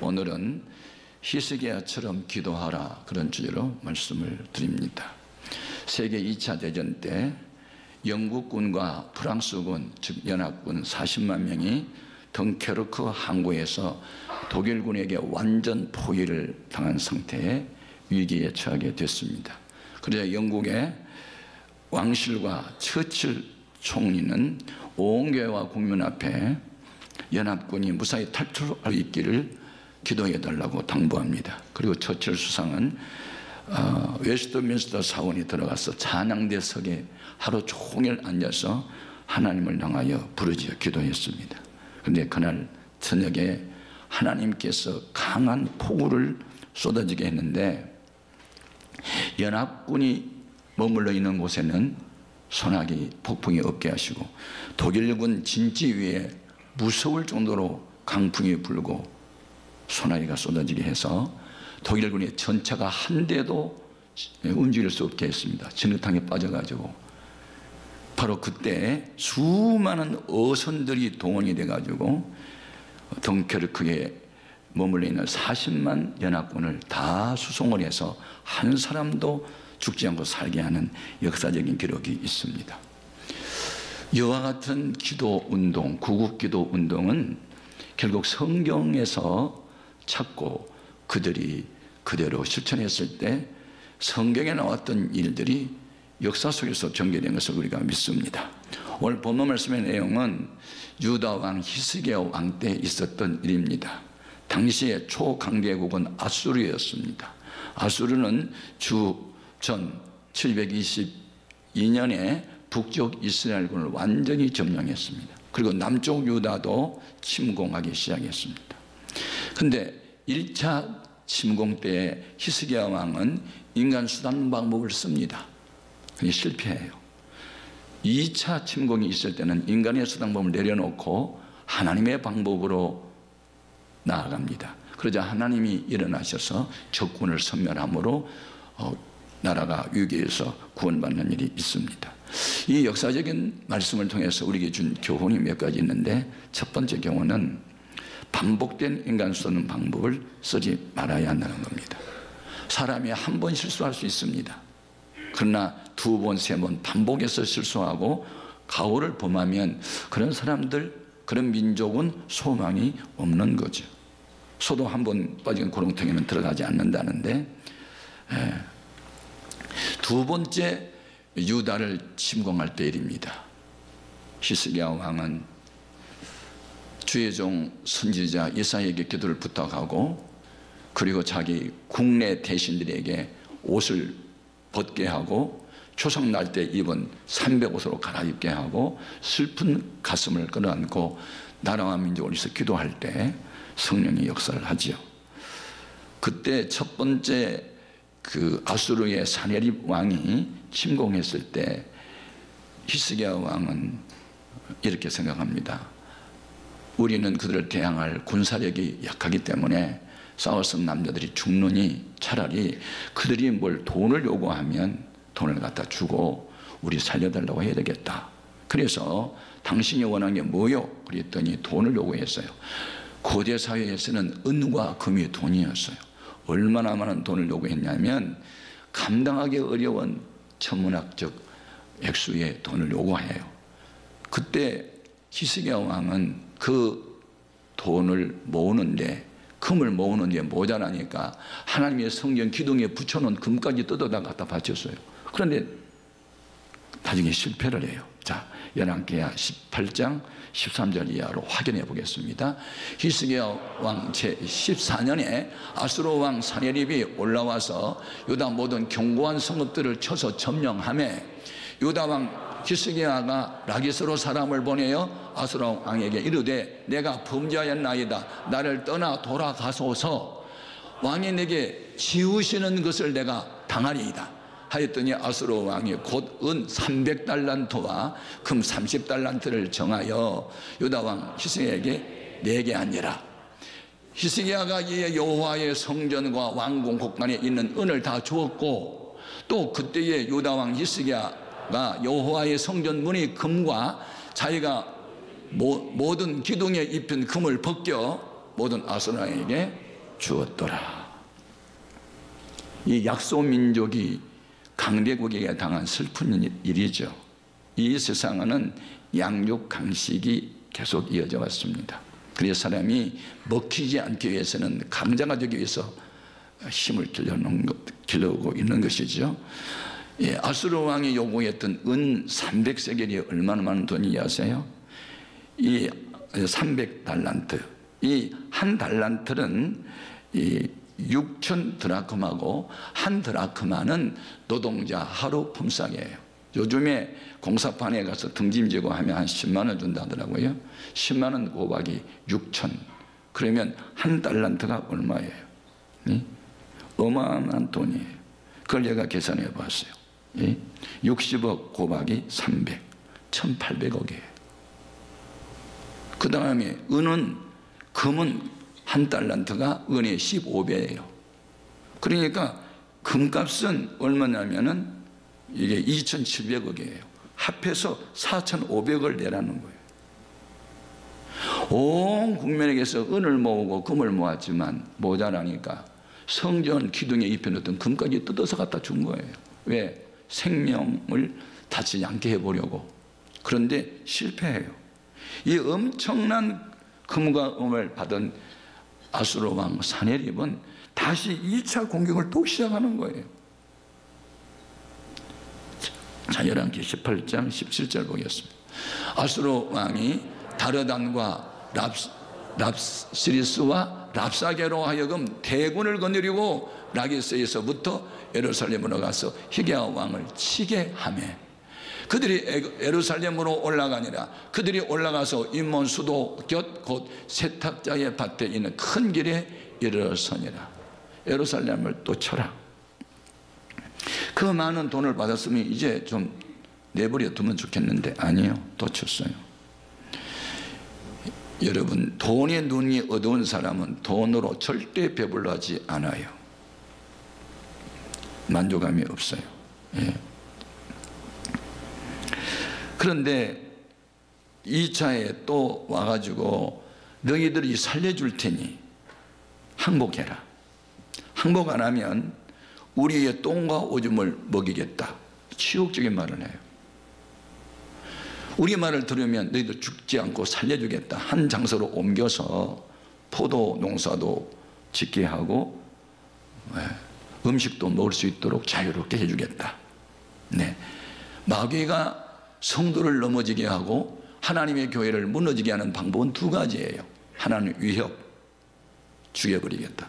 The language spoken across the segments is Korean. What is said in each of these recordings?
오늘은 히스기야처럼 기도하라, 그런 주제로 말씀을 드립니다. 세계 2차 대전 때 영국군과 프랑스군, 즉 연합군 40만 명이 덩케르크 항구에서 독일군에게 완전 포위를 당한 상태의 위기에 처하게 됐습니다. 그러자 영국의 왕실과 처칠 총리는 온 교회와 국민 앞에 연합군이 무사히 탈출할 수 있기를 기도해달라고 당부합니다. 그리고 처칠 수상은 웨스트민스터 사원에 들어가서 찬양대석에 하루 종일 앉아서 하나님을 향하여 부르짖어 기도했습니다. 그런데 그날 저녁에 하나님께서 강한 폭우를 쏟아지게 했는데 연합군이 머물러 있는 곳에는 소나기 폭풍이 없게 하시고 독일군 진지 위에 무서울 정도로 강풍이 불고 소나기가 쏟아지게 해서 독일군의 전차가 한 대도 움직일 수 없게 했습니다. 진흙탕에 빠져가지고 바로 그때 수많은 어선들이 동원이 돼가지고 덩케르크에 머물러 있는 40만 연합군을 다 수송을 해서 한 사람도 죽지 않고 살게 하는 역사적인 기록이 있습니다. 이와 같은 기도 운동, 구국기도 운동은 결국 성경에서 찾고 그들이 그대로 실천했을 때 성경에 나왔던 일들이 역사 속에서 전개된 것을 우리가 믿습니다. 오늘 본문 말씀의 내용은 유다 왕 히스기야 왕 때 있었던 일입니다. 당시의 초강대국은 아수르였습니다. 아수르는 주전 722년에 북쪽 이스라엘군을 완전히 점령했습니다. 그리고 남쪽 유다도 침공하기 시작했습니다. 그런데 1차 침공 때 히스기야 왕은 인간 수단 방법을 씁니다. 그게 실패해요. 2차 침공이 있을 때는 인간의 수단 방법을 내려놓고 하나님의 방법으로 나아갑니다. 그러자 하나님이 일어나셔서 적군을 섬멸함으로 나라가 위기에서 구원받는 일이 있습니다. 이 역사적인 말씀을 통해서 우리에게 준 교훈이 몇 가지 있는데, 첫 번째 교훈은 반복된 인간 쓰는 방법을 쓰지 말아야 한다는 겁니다. 사람이 한 번 실수할 수 있습니다. 그러나 두 번, 세 번 반복해서 실수하고 가오를 범하면 그런 사람들, 그런 민족은 소망이 없는 거죠. 소도 한 번 빠진 구렁텅이는 들어가지 않는다는데, 두 번째 유다를 침공할 때 일입니다. 히스기야 왕은 주의 종 선지자 예사야에게 기도를 부탁하고, 그리고 자기 국내 대신들에게 옷을 벗게 하고 초상 날 때 입은 300옷으로 갈아입게 하고 슬픈 가슴을 끌어안고 나라와 민족을 위해서 기도할 때 성령이 역사를 하지요. 그때 첫 번째 아수르의 사네립 왕이 침공했을 때 히스기야 왕은 이렇게 생각합니다. 우리는 그들을 대항할 군사력이 약하기 때문에 싸워서 남자들이 죽느니 차라리 그들이 뭘 돈을 요구하면 돈을 갖다 주고 우리 살려달라고 해야 되겠다. 그래서 당신이 원하는 게 뭐요? 그랬더니 돈을 요구했어요. 고대 사회에서는 은과 금이 돈이었어요. 얼마나 많은 돈을 요구했냐면 감당하기 어려운 천문학적 액수의 돈을 요구해요. 그때 히스기야 왕은 그 돈을 모으는데, 금을 모으는데 모자라니까 하나님의 성전 기둥에 붙여놓은 금까지 뜯어다 갖다 바쳤어요. 그런데 나중에 실패를 해요. 자, 열왕기하 18장 13절 이하로 확인해 보겠습니다. 히스기야 왕 제14년에 아수르 왕 사네립이 올라와서 유다 모든 견고한 성읍들을 쳐서 점령하매 유다 왕 히스기야가 라기스로 사람을 보내어 아수르 왕에게 이르되 내가 범죄하였나이다. 나를 떠나 돌아가소서. 왕이 내게 지우시는 것을 내가 당하리이다 하였더니 아수르 왕이 곧 은 300달란트와 금 30달란트를 정하여 유다 왕 히스기야에게 내게 하니라. 히스기야가 이에 여호와의 성전과 왕궁 곳간에 있는 은을 다 주었고, 또 그때의 유다 왕 히스기야가 여호와의 성전 문의 금과 자기가 모든 기둥에 입힌 금을 벗겨 모든 아수르 왕에게 주었더라. 이 약소민족이 강대국에게 당한 슬픈 일이죠. 이 세상에는 양육 강식이 계속 이어져 왔습니다. 그래서 사람이 먹히지 않기 위해서는 강자가 되기 위해서 힘을 길러오고 있는 것이죠. 예, 아수르 왕이 요구했던 은 300세겔이 얼마나 많은 돈인지 아세요? 이 300달란트, 이 한 달란트는 이 6천 드라크마고, 한 드라크마는 노동자 하루 품삯이에요. 요즘에 공사판에 가서 등짐 지고 하면 한 10만 원 준다 하더라고요. 10만 원 곱하기 6천, 그러면 한 달란트가 얼마예요? 예? 어마어마한 돈이에요. 그걸 제가 계산해 봤어요. 예? 60억 곱하기 300, 1800억이에요. 그 다음에 은은, 금은 한 달란트가 은의 15배예요. 그러니까 금값은 얼마냐면은 이게 2700억이에요. 합해서 4500억을 내라는 거예요. 온 국민에게서 은을 모으고 금을 모았지만 모자라니까 성전 기둥에 입혀놓던 금까지 뜯어서 갖다 준 거예요. 왜? 생명을 다치지 않게 해보려고. 그런데 실패해요. 이 엄청난 금과 은을 받은 아수르 왕 사네립은 다시 2차 공격을 또 시작하는 거예요. 자, 열왕기 18장 17절 보겠습니다. 아수르 왕이 다르단과 랍시리스와 랍사게로 하여금 대군을 거느리고 라기스에서부터 예루살렘으로 가서 히괭야 왕을 치게 하며, 그들이 예루살렘으로 올라가니라. 그들이 올라가서 인몬 수도 곁 곧 세탁자의 밭에 있는 큰 길에 이르러서니라. 예루살렘을 또 쳐라. 그 많은 돈을 받았으면 이제 좀 내버려 두면 좋겠는데 아니요, 또 쳤어요. 여러분, 돈의 눈이 어두운 사람은 돈으로 절대 배불러하지 않아요. 만족감이 없어요. 예. 그런데 2차에 또 와가지고 너희들이 살려줄 테니 항복해라. 항복 안 하면 우리의 똥과 오줌을 먹이겠다. 치욕적인 말을 해요. 우리 말을 들으면 너희들 죽지 않고 살려주겠다. 한 장소로 옮겨서 포도 농사도 짓게 하고 음식도 먹을 수 있도록 자유롭게 해주겠다. 네. 마귀가 성도를 넘어지게 하고 하나님의 교회를 무너지게 하는 방법은 두 가지예요. 하나는 위협, 죽여버리겠다.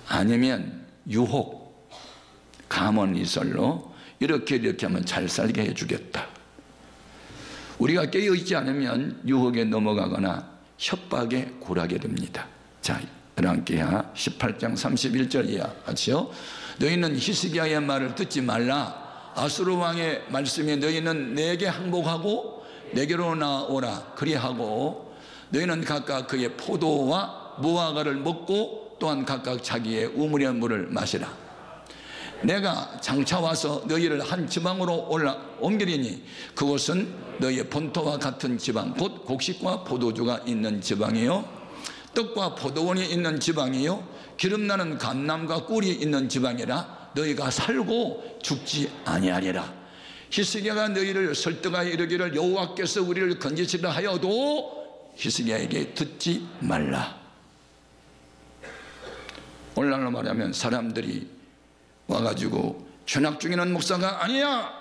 아니면 유혹, 감언이설로 이렇게 하면 잘 살게 해주겠다. 우리가 깨어있지 않으면 유혹에 넘어가거나 협박에 굴하게 됩니다. 자, 열왕기하 18장 31절 이하죠. 너희는 히스기야의 말을 듣지 말라. 아수르 왕의 말씀에 너희는 내게 항복하고 내게로 나오라. 그리하고 너희는 각각 그의 포도와 무화과를 먹고 또한 각각 자기의 우물의 물을 마시라. 내가 장차 와서 너희를 한 지방으로 옮기리니 그곳은 너희의 본토와 같은 지방, 곧 곡식과 포도주가 있는 지방이요, 떡과 포도원이 있는 지방이요, 기름나는 감람과 꿀이 있는 지방이라. 너희가 살고 죽지 아니하리라. 히스기야가 너희를 설득하여 이르기를 여호와께서 우리를 건지시려 하여도 히스기야에게 듣지 말라. 오늘날로 말하면 사람들이 와가지고 전학 중에는 목사가 아니야,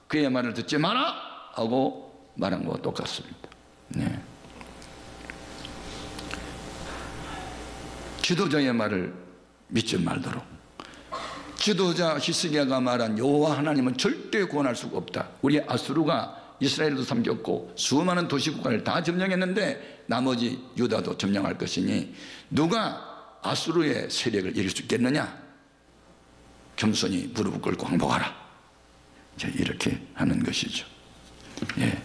그의 말을 듣지 마라 하고 말한 것과 똑같습니다. 네. 지도자의 말을 믿지 말도록. 지도자 히스기야가 말한 여호와 하나님은 절대 구원할 수가 없다. 우리 아수르가 이스라엘도 삼켰고 수많은 도시국가를 다 점령했는데 나머지 유다도 점령할 것이니 누가 아수르의 세력을 이길 수 있겠느냐? 겸손히 무릎을 꿇고 항복하라. 이렇게 하는 것이죠. 예.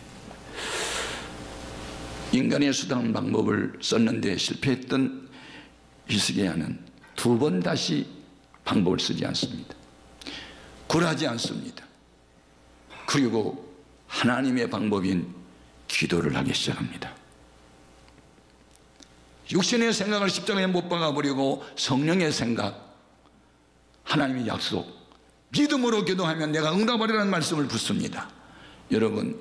인간의 수단 방법을 썼는데 실패했던 히스기야는 두 번 다시 방법을 쓰지 않습니다. 굴하지 않습니다. 그리고 하나님의 방법인 기도를 하기 시작합니다. 육신의 생각을 십자가에 못 박아버리고 성령의 생각, 하나님의 약속, 믿음으로 기도하면 내가 응답하리라는 말씀을 붙습니다. 여러분,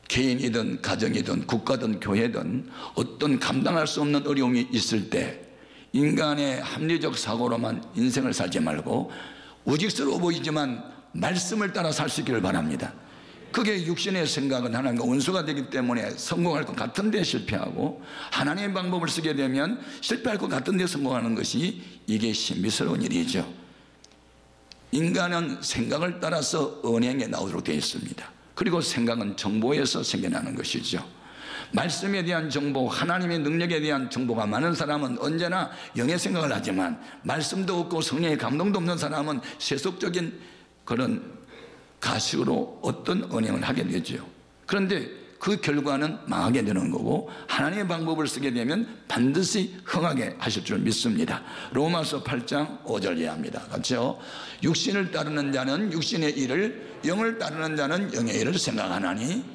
개인이든 가정이든 국가든 교회든 어떤 감당할 수 없는 어려움이 있을 때 인간의 합리적 사고로만 인생을 살지 말고 우직스러워 보이지만 말씀을 따라 살 수 있기를 바랍니다. 그게 육신의 생각은 하나님과 원수가 되기 때문에 성공할 것 같은데 실패하고, 하나님의 방법을 쓰게 되면 실패할 것 같은데 성공하는 것이, 이게 신비스러운 일이죠. 인간은 생각을 따라서 언행에 나오도록 되어 있습니다. 그리고 생각은 정보에서 생겨나는 것이죠. 말씀에 대한 정보, 하나님의 능력에 대한 정보가 많은 사람은 언제나 영의 생각을 하지만, 말씀도 없고 성령의 감동도 없는 사람은 세속적인 그런 가식으로 어떤 언행을 하게 되죠. 그런데 그 결과는 망하게 되는 거고, 하나님의 방법을 쓰게 되면 반드시 흥하게 하실 줄 믿습니다. 로마서 8장 5절 이해합니다. 같이요. 육신을 따르는 자는 육신의 일을, 영을 따르는 자는 영의 일을 생각하나니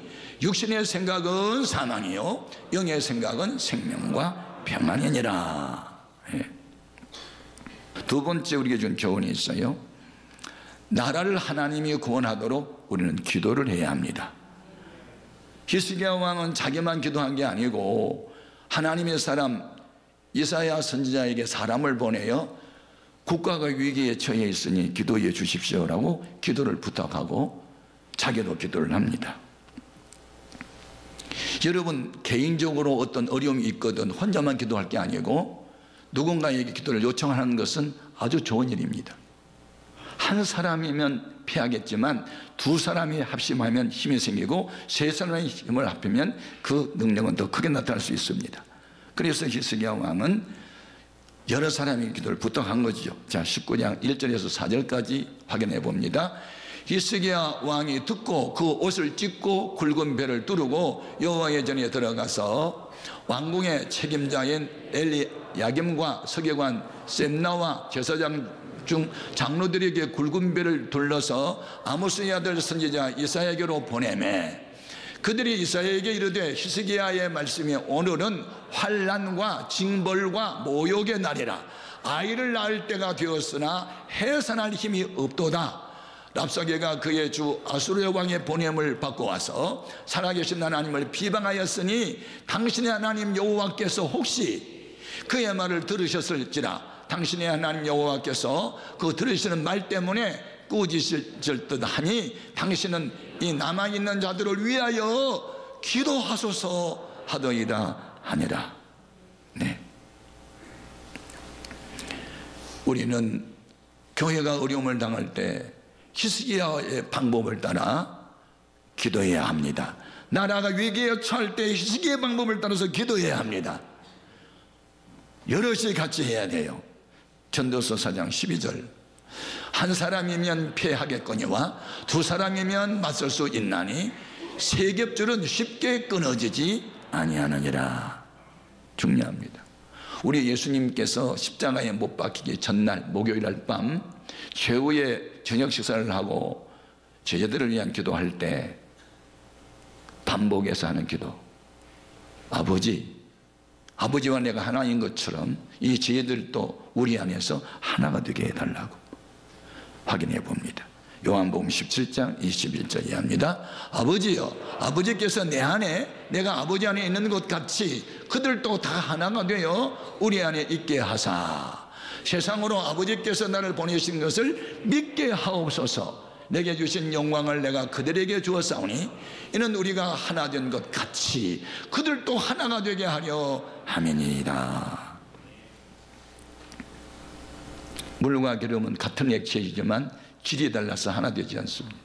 육신의 생각은 사망이요 영의 생각은 생명과 평안이니라. 두 번째 우리에게 준 교훈이 있어요. 나라를 하나님이 구원하도록 우리는 기도를 해야 합니다. 히스기야 왕은 자기만 기도한 게 아니고 하나님의 사람 이사야 선지자에게 사람을 보내어 국가가 위기에 처해 있으니 기도해 주십시오라고 기도를 부탁하고 자기도 기도를 합니다. 여러분, 개인적으로 어떤 어려움이 있거든 혼자만 기도할 게 아니고 누군가에게 기도를 요청하는 것은 아주 좋은 일입니다. 한 사람이면 피하겠지만 두 사람이 합심하면 힘이 생기고 세 사람의 힘을 합하면 그 능력은 더 크게 나타날 수 있습니다. 그래서 히스기야 왕은 여러 사람의 기도를 부탁한 거죠. 자, 19장 1절에서 4절까지 확인해 봅니다. 히스기야 왕이 듣고 그 옷을 찢고 굵은 배를 두르고 여호와의 전에 들어가서 왕궁의 책임자인 엘리야김과 서기관 셈나와 제사장 중 장로들에게 굵은 배를 둘러서 아모스의 아들 선지자 이사야에게로 보내매, 그들이 이사야에게 이르되 히스기야의 말씀이 오늘은 환난과 징벌과 모욕의 날이라. 아이를 낳을 때가 되었으나 해산할 힘이 없도다. 랍사게가 그의 주 아수르의 왕의 보냄을 받고 와서 살아계신 하나님을 비방하였으니 당신의 하나님 여호와께서 혹시 그의 말을 들으셨을지라. 당신의 하나님 여호와께서 그 들으시는 말 때문에 꾸짖을 듯 하니 당신은 이 남아있는 자들을 위하여 기도하소서 하더이다 하니라. 네. 우리는 교회가 어려움을 당할 때 히스기야의 방법을 따라 기도해야 합니다. 나라가 위기에 처할 때 히스기야의 방법을 따라서 기도해야 합니다. 여럿이 같이 해야 돼요. 전도서 4장 12절. 한 사람이면 피하겠거니와 두 사람이면 맞설 수 있나니 세 겹줄은 쉽게 끊어지지 아니하느니라. 중요합니다. 우리 예수님께서 십자가에 못 박히기 전날 목요일 밤 최후의 저녁 식사를 하고 제자들을 위한 기도할 때 반복해서 하는 기도. 아버지와 내가 하나인 것처럼 이 제자들도 우리 안에서 하나가 되게 해달라고 확인해 봅니다. 요한복음 17장 21절 이해합니다. 아버지여, 아버지께서 내 안에 내가 아버지 안에 있는 것 같이 그들도 다 하나가 되어 우리 안에 있게 하사 세상으로 아버지께서 나를 보내신 것을 믿게 하옵소서. 내게 주신 영광을 내가 그들에게 주었사오니 이는 우리가 하나 된 것 같이 그들도 하나가 되게 하려 함이니이다. 물과 기름은 같은 액체이지만 질이 달라서 하나 되지 않습니다.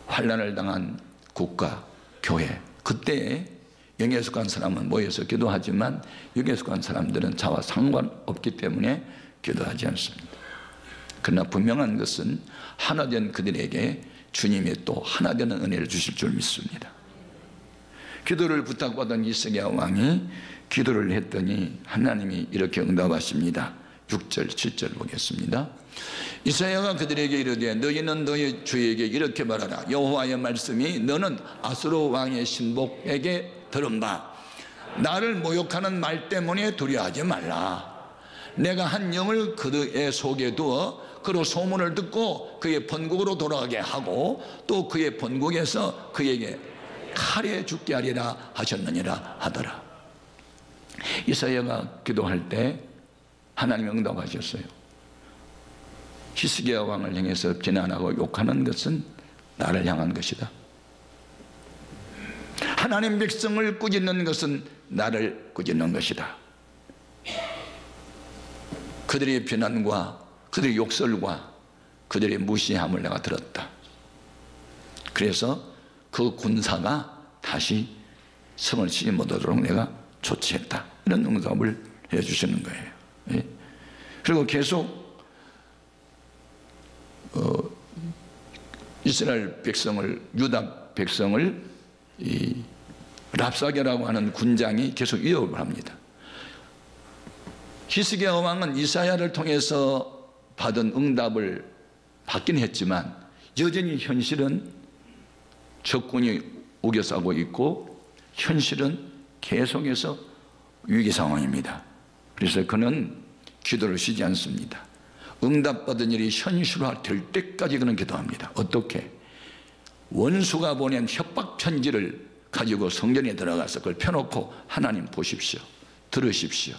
환난을 당한 국가, 교회, 그때에 영에 속한 사람은 모여서 기도하지만 영에 속한 사람들은 자와 상관없기 때문에 기도하지 않습니다. 그러나 분명한 것은 하나 된 그들에게 주님이 또 하나 되는 은혜를 주실 줄 믿습니다. 기도를 부탁받은 히스기야 왕이 기도를 했더니 하나님이 이렇게 응답하십니다. 6절 7절 보겠습니다. 이사야가 그들에게 이르되 너희는 너희 주에게 이렇게 말하라. 여호와의 말씀이 너는 아수르 왕의 신복에게 들은 바 나를 모욕하는 말 때문에 두려워하지 말라. 내가 한 영을 그의 속에 두어 그로 소문을 듣고 그의 본국으로 돌아가게 하고 또 그의 본국에서 그에게 칼에 죽게 하리라 하셨느니라 하더라. 이사야가 기도할 때 하나님이 응답하셨어요. 히스기야 왕을 향해서 비난하고 욕하는 것은 나를 향한 것이다. 하나님 백성을 꾸짖는 것은 나를 꾸짖는 것이다. 그들의 비난과 그들의 욕설과 그들의 무시함을 내가 들었다. 그래서 그 군사가 다시 성을 치지 못하도록 내가 조치했다. 이런 응답을 해주시는 거예요. 예. 그리고 계속 이스라엘 백성을, 유다 백성을 이 랍사게라고 하는 군장이 계속 위협을 합니다. 히스기야 왕은 이사야를 통해서 받은 응답을 받긴 했지만 여전히 현실은 적군이 우겨싸고 있고 현실은 계속해서 위기 상황입니다. 그래서 그는 기도를 쉬지 않습니다. 응답받은 일이 현실화될 때까지 그는 기도합니다. 어떻게? 원수가 보낸 협박 편지를 가지고 성전에 들어가서 그걸 펴놓고 하나님 보십시오. 들으십시오.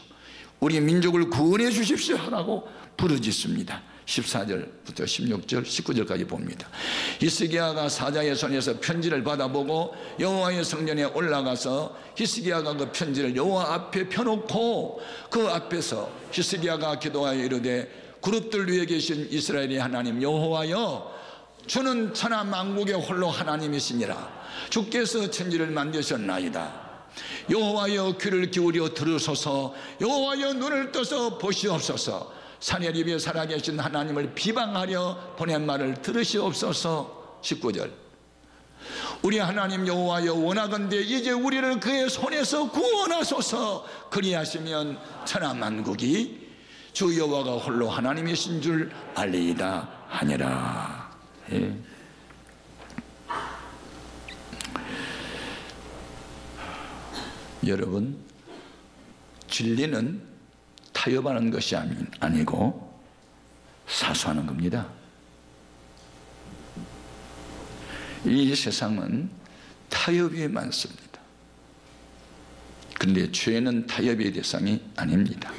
우리 민족을 구원해 주십시오 하라고 부르짖습니다. 14절부터 16절, 19절까지 봅니다. 히스기야가 사자의 손에서 편지를 받아보고 여호와의 성전에 올라가서 히스기야가 그 편지를 여호와 앞에 펴놓고 그 앞에서 히스기야가 기도하여 이르되 그룹들 위에 계신 이스라엘의 하나님 여호와여, 주는 천하 만국의 홀로 하나님이시니라. 주께서 천지를 만드셨나이다. 여호와여, 귀를 기울여 들으소서. 여호와여, 눈을 떠서 보시옵소서. 사내립에 살아계신 하나님을 비방하려 보낸 말을 들으시옵소서. 19절. 우리 하나님 여호와여, 원하건대 이제 우리를 그의 손에서 구원하소서. 그리하시면 천하 만국이 주 여호와가 홀로 하나님이신 줄 알리이다 하니라. 예. 여러분, 진리는 타협하는 것이 아니고 사수하는 겁니다. 이 세상은 타협이 많습니다. 그런데 죄는 타협의 대상이 아닙니다.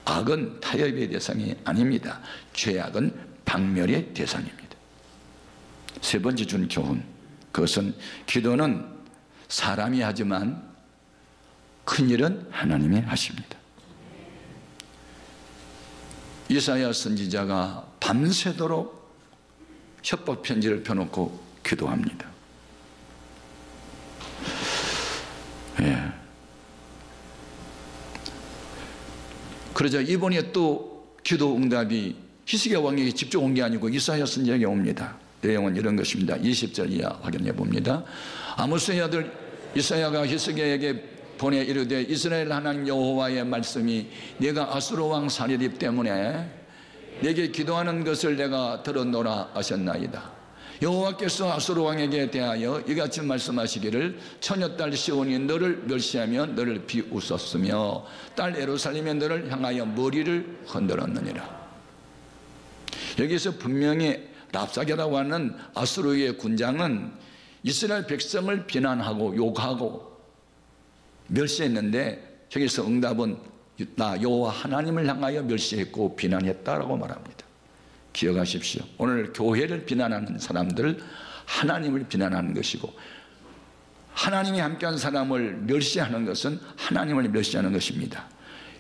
악은 타협의 대상이 아닙니다. 죄악은 박멸의 대상입니다. 세 번째 준 교훈, 그것은 기도는 사람이 하지만 큰일은 하나님이 하십니다. 이사야 선지자가 밤새도록 협박 편지를 펴놓고 기도합니다. 예. 그러자 이번에 또 기도 응답이 히스기야 왕에게 직접 온 게 아니고 이사야 선지자에게 옵니다. 내용은 이런 것입니다. 20절 이하 확인해 봅니다. 아모스의 아들 이사야가 히스기야에게 보내 이르되 이스라엘 하나님 여호와의 말씀이 네가 아수르 왕 사내립 때문에 내게 기도하는 것을 내가 들었노라 하셨나이다. 여호와께서 아수르 왕에게 대하여 이같이 말씀하시기를 처녀딸 시온이 너를 멸시하며 너를 비웃었으며 딸 예루살렘이 너를 향하여 머리를 흔들었느니라. 여기서 분명히 랍사게라고 하는 아수르의 군장은 이스라엘 백성을 비난하고 욕하고 멸시했는데 여기서 응답은 나 여호와 하나님을 향하여 멸시했고 비난했다라고 말합니다. 기억하십시오. 오늘 교회를 비난하는 사람들 하나님을 비난하는 것이고, 하나님이 함께한 사람을 멸시하는 것은 하나님을 멸시하는 것입니다.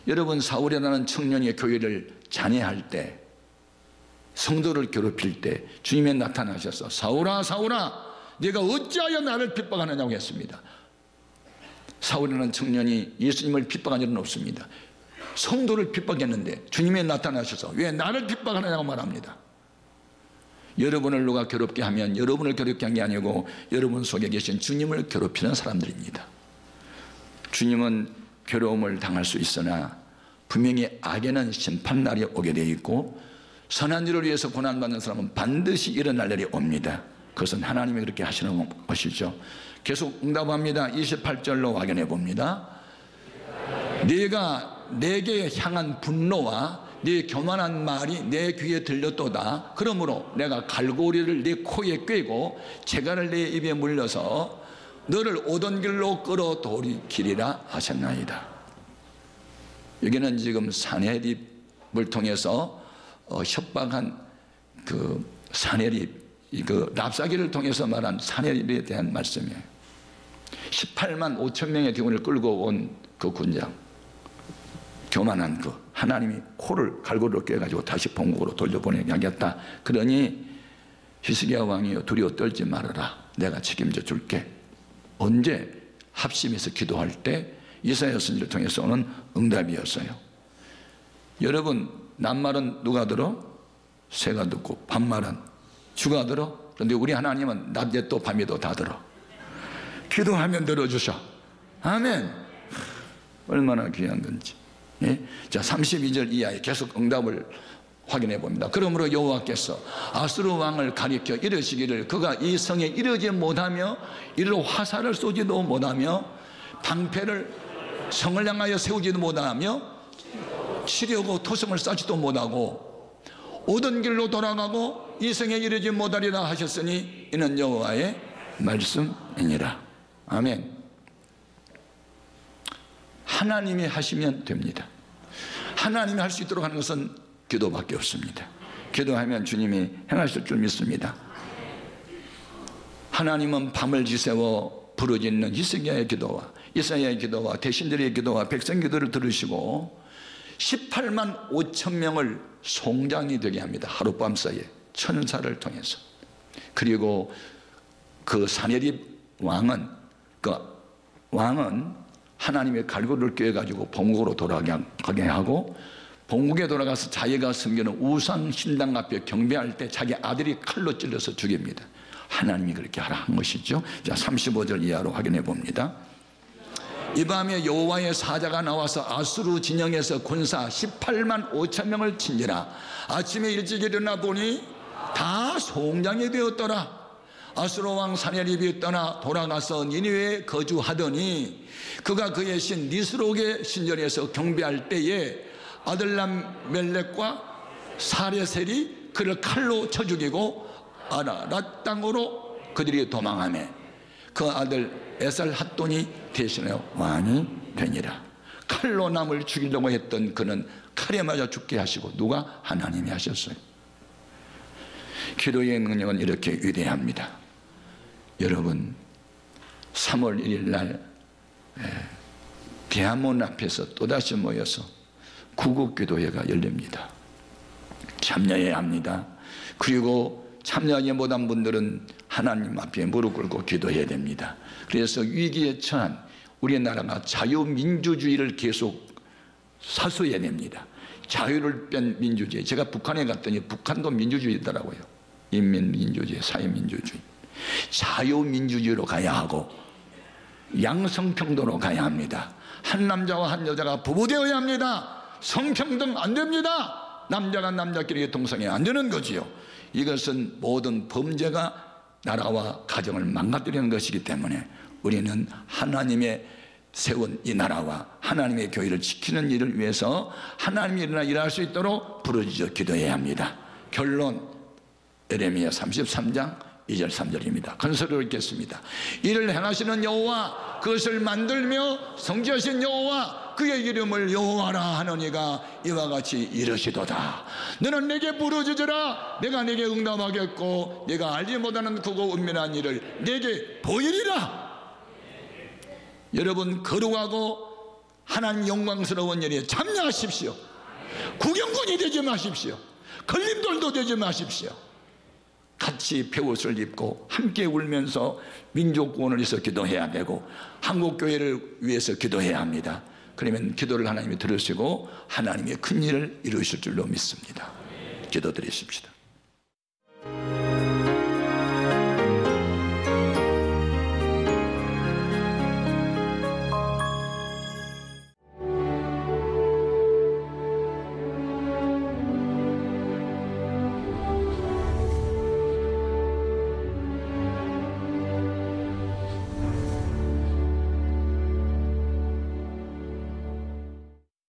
여러분, 사울이라는 청년이 교회를 잔해할 때, 성도를 괴롭힐 때 주님이 나타나셔서 사울아 사울아 네가 어찌하여 나를 핍박하느냐고 했습니다. 사울이라는 청년이 예수님을 핍박한 일은 없습니다. 성도를 핍박했는데 주님이 나타나셔서 왜 나를 핍박하느냐고 말합니다. 여러분을 누가 괴롭게 하면 여러분을 괴롭게 한 게 아니고 여러분 속에 계신 주님을 괴롭히는 사람들입니다. 주님은 괴로움을 당할 수 있으나 분명히 악에는 심판날이 오게 되어 있고 선한 일을 위해서 고난받는 사람은 반드시 일어날 날이 옵니다. 그것은 하나님이 그렇게 하시는 것이죠. 계속 응답합니다. 28절로 확인해 봅니다. 네가 내게 향한 분노와 네 교만한 말이 내 귀에 들렸도다. 그러므로 내가 갈고리를 네 코에 꿰고 재갈을 네 입에 물려서 너를 오던 길로 끌어돌이키리라 하셨나이다. 여기는 지금 사내립을 통해서 협박한 그 사내립, 그 랍사기를 통해서 말한 사내립에 대한 말씀이에요. 18만 5천 명의 대군을 끌고 온 그 군장, 교만한 그 하나님이 코를 갈고리로 꿰가지고 다시 본국으로 돌려보내게 하겠다. 그러니 히스기야 왕이여 두려워 떨지 말아라. 내가 책임져 줄게. 언제? 합심해서 기도할 때 이사야 선지를 통해서 오는 응답이었어요. 여러분, 낱말은 누가 들어? 새가 듣고 반말은 주가 들어. 그런데 우리 하나님은 낮에도 밤에도 다 들어. 기도하면 들어주셔. 아멘. 얼마나 귀한 건지. 예? 자, 32절 이하에 계속 응답을 확인해 봅니다. 그러므로 여호와께서 아수르 왕을 가리켜 이르시기를 그가 이 성에 이르지 못하며 이리로 화살을 쏘지도 못하며 방패를 성을 향하여 세우지도 못하며 치려고 토성을 쌓지도 못하고 오던 길로 돌아가고 이 성에 이르지 못하리라 하셨으니 이는 여호와의 말씀이니라. 아멘. 하나님이 하시면 됩니다. 하나님이 할 수 있도록 하는 것은 기도밖에 없습니다. 기도하면 주님이 행하실 줄 믿습니다. 하나님은 밤을 지새워 부르짖는 히스기야의 기도와 이사야의 기도와 대신들의 기도와 백성 기도를 들으시고 18만 5천 명을 송장이 되게 합니다. 하룻밤 사이에 천사를 통해서. 그리고 그 사내립 왕은 하나님의 갈고리를 꿰가지고 본국으로 돌아가게 하고 본국에 돌아가서 자기가 섬기는 우상 신당 앞에 경배할 때 자기 아들이 칼로 찔러서 죽입니다. 하나님이 그렇게 하라 한 것이죠. 자, 35절 이하로 확인해 봅니다. 이 밤에 여호와의 사자가 나와서 아수르 진영에서 군사 18만 5천 명을 친지라. 아침에 일찍 일어나 보니 다 송장이 되었더라. 아수르 왕 사내립이 떠나 돌아가서 니느웨에 거주하더니 그가 그의 신 니스록의 신전에서 경배할 때에 아들람 멜렉과 사레셀이 그를 칼로 쳐 죽이고 아라랏 땅으로 그들이 도망하며 그 아들 에살 핫돈이 대신하여 왕이 되니라. 칼로 남을 죽이려고 했던 그는 칼에 맞아 죽게 하시고 누가? 하나님이 하셨어요. 기도의 능력은 이렇게 위대합니다. 여러분, 3월 1일 날 대한문 앞에서 또다시 모여서 구국기도회가 열립니다. 참여해야 합니다. 그리고 참여하지 못한 분들은 하나님 앞에 무릎 꿇고 기도해야 됩니다. 그래서 위기에 처한 우리나라가 자유민주주의를 계속 사수해야 됩니다. 자유를 뺀 민주주의. 제가 북한에 갔더니 북한도 민주주의더라고요. 인민민주주의, 사회민주주의. 자유민주주의로 가야 하고 양성평등으로 가야 합니다. 한 남자와 한 여자가 부부되어야 합니다. 성평등 안 됩니다. 남자가 남자끼리 동성애 안 되는 거지요. 이것은 모든 범죄가 나라와 가정을 망가뜨리는 것이기 때문에 우리는 하나님의 세운 이 나라와 하나님의 교회를 지키는 일을 위해서 하나님이 일할 수 있도록 부르짖어 기도해야 합니다. 결론, 예레미야 33장 2절 3절입니다. 건설을 읽겠습니다. 이를 행하시는 여호와, 그것을 만들며 성지하신 여호와, 그의 이름을 여호와라 하느니가 이와 같이 이르시도다. 너는 내게 부르짖으라. 내가 내게 응답하겠고 내가 알지 못하는 크고 은밀한 일을 내게 보이리라. 여러분, 거룩하고 하나님 영광스러운 일에 참여하십시오. 구경꾼이 되지 마십시오. 걸림돌도 되지 마십시오. 같이 배옷을 입고 함께 울면서 민족 구원을 위해서 기도해야 되고 한국교회를 위해서 기도해야 합니다. 그러면 기도를 하나님이 들으시고 하나님의 큰 일을 이루실 줄로 믿습니다. 기도드리십시다.